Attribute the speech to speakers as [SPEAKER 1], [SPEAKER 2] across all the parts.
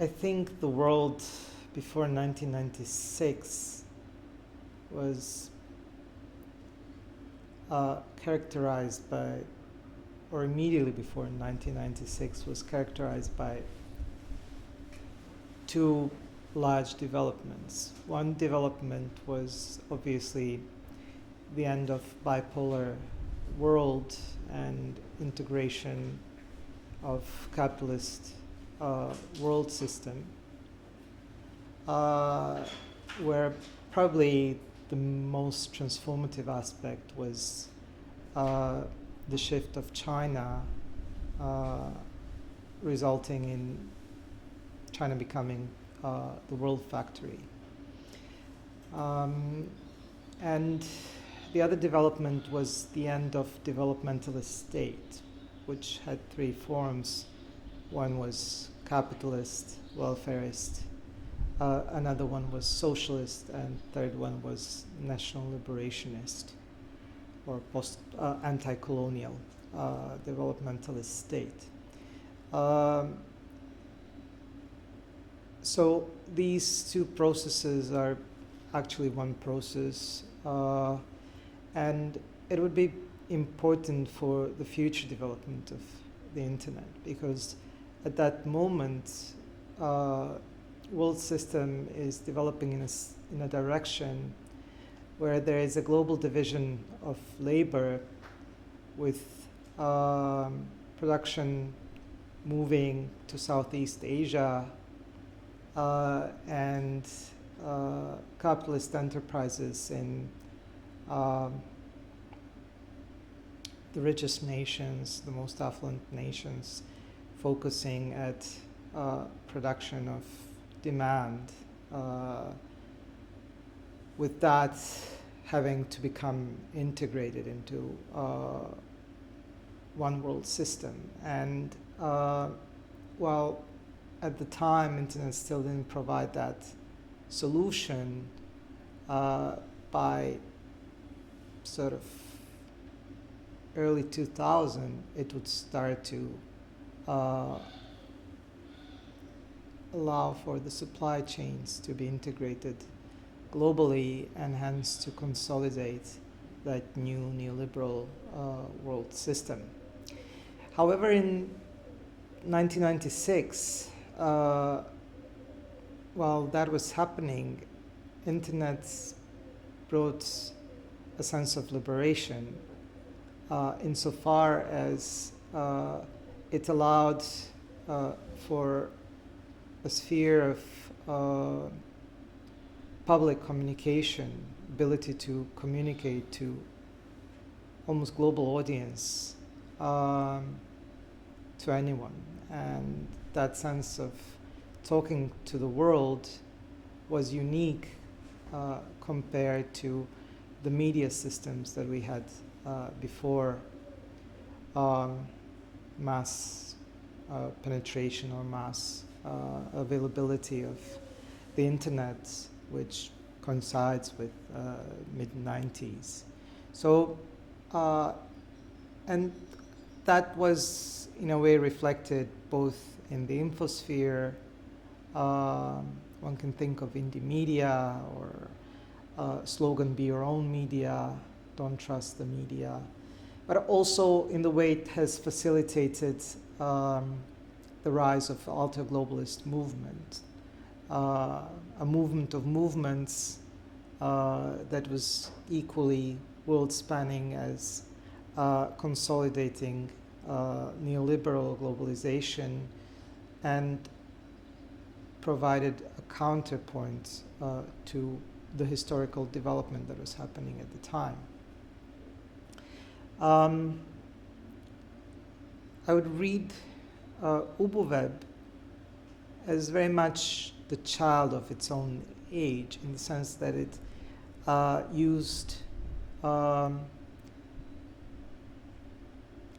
[SPEAKER 1] I think the world before 1996 was characterized by, or immediately before 1996 was characterized by two large developments. One development was obviously the end of bipolar world and integration of capitalist world system, where probably the most transformative aspect was the shift of China, resulting in China becoming the world factory. And the other development was the end of developmentalist state, which had three forms. One was capitalist, welfarist, another one was socialist, and third one was national liberationist or anti-colonial developmentalist state. So these two processes are actually one process, and it would be important for the future development of the internet, because at that moment world system is developing in a direction where there is a global division of labor, with production moving to Southeast Asia and capitalist enterprises in the richest nations, the most affluent nations, focusing at production of demand, with that having to become integrated into one world system. And while at the time internet still didn't provide that solution, by sort of early 2000 it would start to allow for the supply chains to be integrated globally, and hence to consolidate that new neoliberal world system. However, in 1996, while that was happening, internet brought a sense of liberation, insofar as it allowed for a sphere of public communication, ability to communicate to almost global audience, to anyone. And that sense of talking to the world was unique compared to the media systems that we had before mass penetration or mass availability of the internet, which coincides with mid-90s. So, and that was in a way reflected both in the infosphere. One can think of indie media, or slogan, be your own media, don't trust the media, but also in the way it has facilitated the rise of alter-globalist movement, a movement of movements that was equally world-spanning as consolidating neoliberal globalization, and provided a counterpoint to the historical development that was happening at the time. I would read UbuWeb as very much the child of its own age, in the sense that it used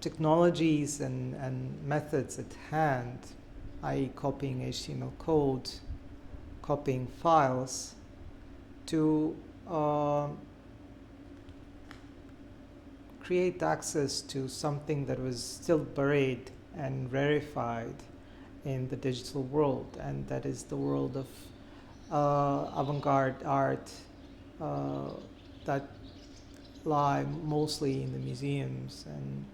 [SPEAKER 1] technologies and methods at hand, i.e. copying HTML code, copying files, to create access to something that was still buried and rarefied in the digital world, and that is the world of avant-garde art that lie mostly in the museums, and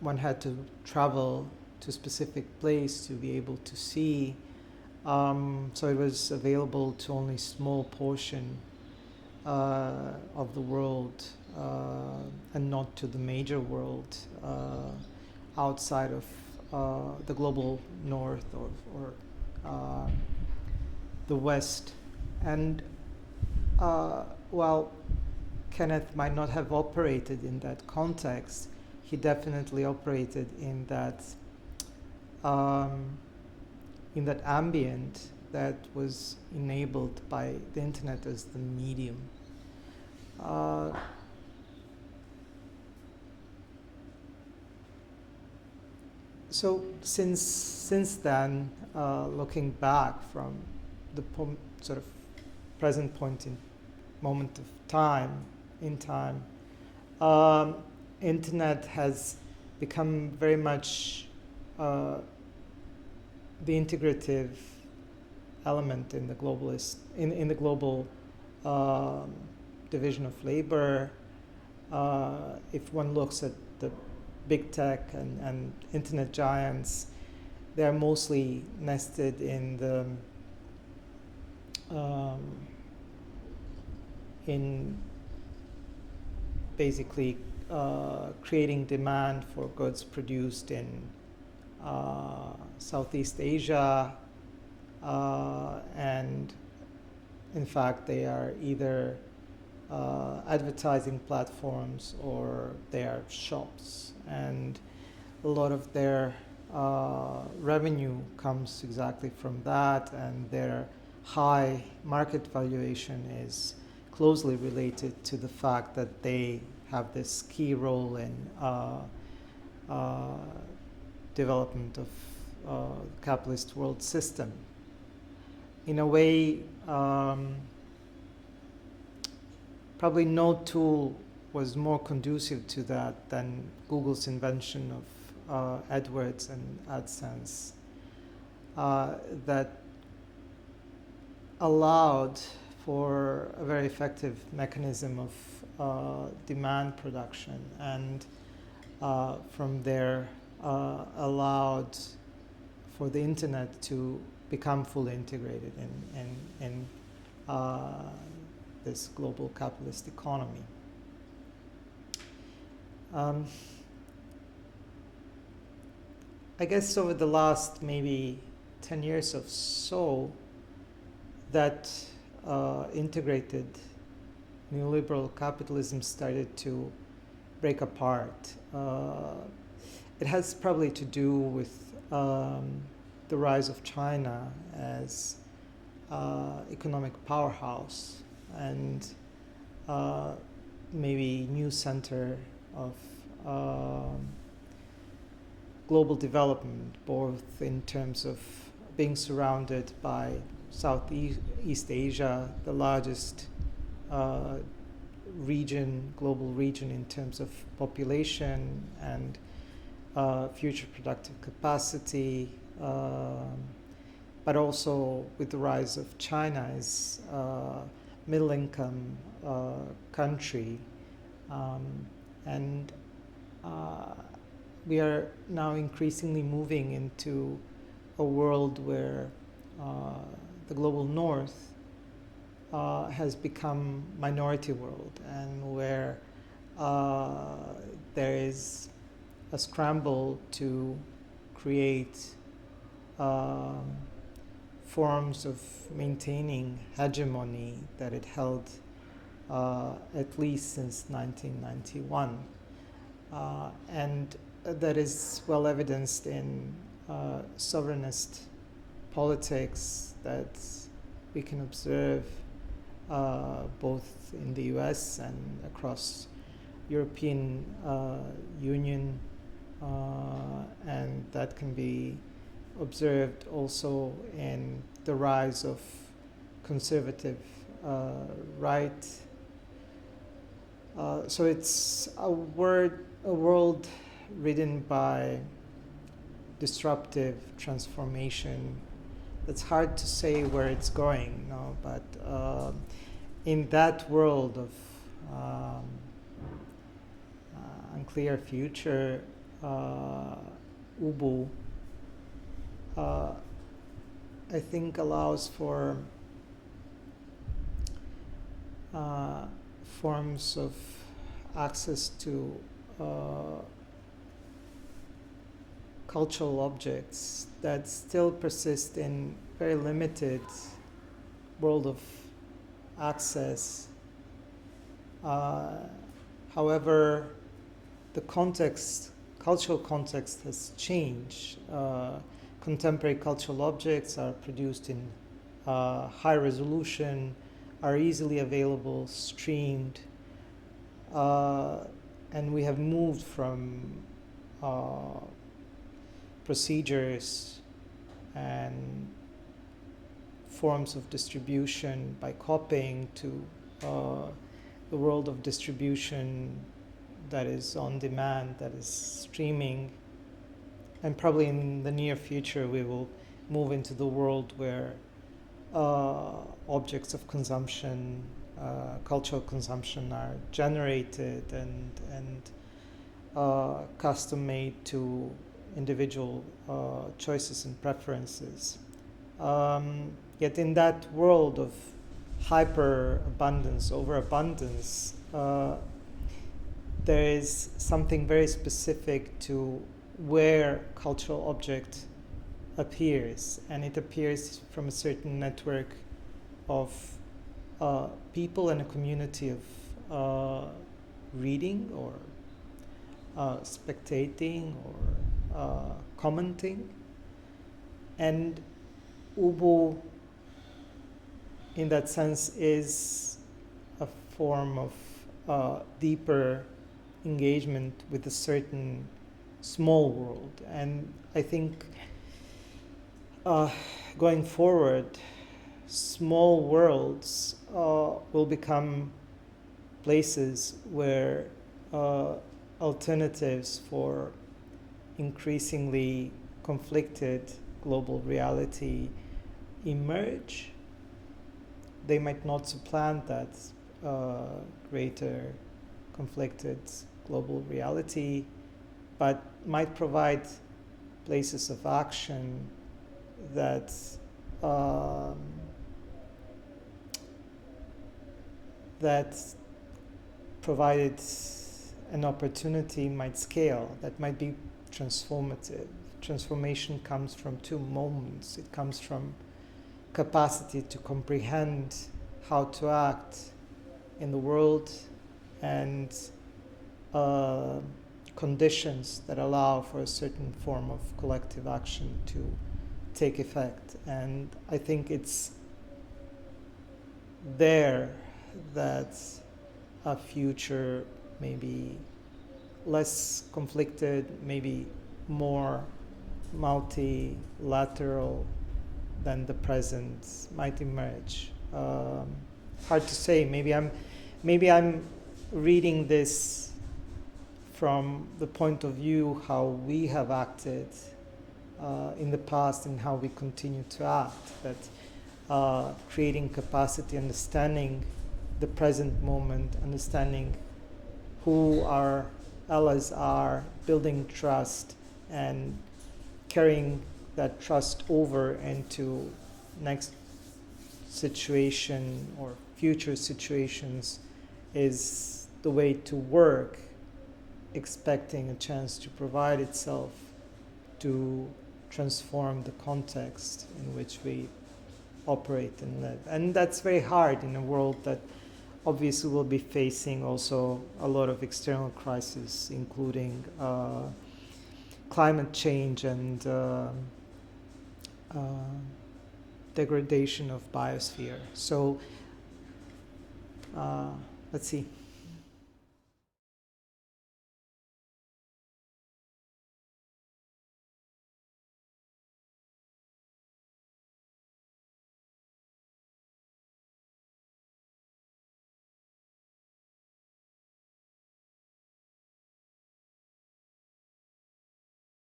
[SPEAKER 1] one had to travel to a specific place to be able to see. So it was available to only small portion of the world, and not to the major world outside of the global north or the west. And while Kenneth might not have operated in that context, he definitely operated in that ambient that was enabled by the internet as the medium. So since then, looking back from the sort of present moment of time, internet has become very much the integrative element in the globalist in the global division of labor. If one looks at the big tech and internet giants, they are mostly nested in the in basically creating demand for goods produced in Southeast Asia, and in fact they are either advertising platforms or they are shops, and a lot of their revenue comes exactly from that, and their high market valuation is closely related to the fact that they have this key role in development of capitalist world system. In a way, probably no tool was more conducive to that than Google's invention of AdWords and AdSense, that allowed for a very effective mechanism of demand production, and from there allowed for the internet to become fully integrated in this global capitalist economy. I guess over the last maybe 10 years or so, that integrated neoliberal capitalism started to break apart. It has probably to do with the rise of China as economic powerhouse and maybe new center of global development, both in terms of being surrounded by Southeast Asia, the largest global region in terms of population and future productive capacity, but also with the rise of China as middle-income country, and we are now increasingly moving into a world where the global north has become minority world, and where there is a scramble to create forms of maintaining hegemony that it held at least since 1991, and that is well evidenced in sovereignist politics that we can observe both in the US and across European Union, and that can be observed also in the rise of conservative right. So it's a world ridden by disruptive transformation. It's hard to say where it's going, no? But in that world of unclear future, Ubu, I think allows for forms of access to cultural objects that still persist in very limited world of access. However, the context, cultural context has changed. Contemporary cultural objects are produced in high resolution, are easily available, streamed, and we have moved from procedures and forms of distribution by copying to the world of distribution that is on demand, that is streaming. And probably in the near future we will move into the world where objects of consumption, cultural consumption are generated and custom made to individual choices and preferences. Yet in that world of hyper abundance, overabundance, there is something very specific to where cultural object appears, and it appears from a certain network of people and a community of reading or spectating or commenting. And Ubu, in that sense, is a form of deeper engagement with a certain small world. And I think going forward, small worlds will become places where alternatives for increasingly conflicted global reality emerge. They might not supplant that greater conflicted global reality, but might provide places of action that that provided an opportunity might scale, that might be transformative. Transformation comes from two moments. It comes from capacity to comprehend how to act in the world and conditions that allow for a certain form of collective action to take effect. And I think it's there that a future maybe less conflicted, maybe more multilateral than the present might emerge. Hard to say. Maybe I'm reading this from the point of view how we have acted in the past and how we continue to act. That creating capacity, understanding the present moment, understanding who our allies are, building trust, and carrying that trust over into next situation or future situations is the way to work, expecting a chance to provide itself to transform the context in which we operate and live. And that's very hard in a world that obviously will be facing also a lot of external crises, including climate change and degradation of biosphere. So let's see.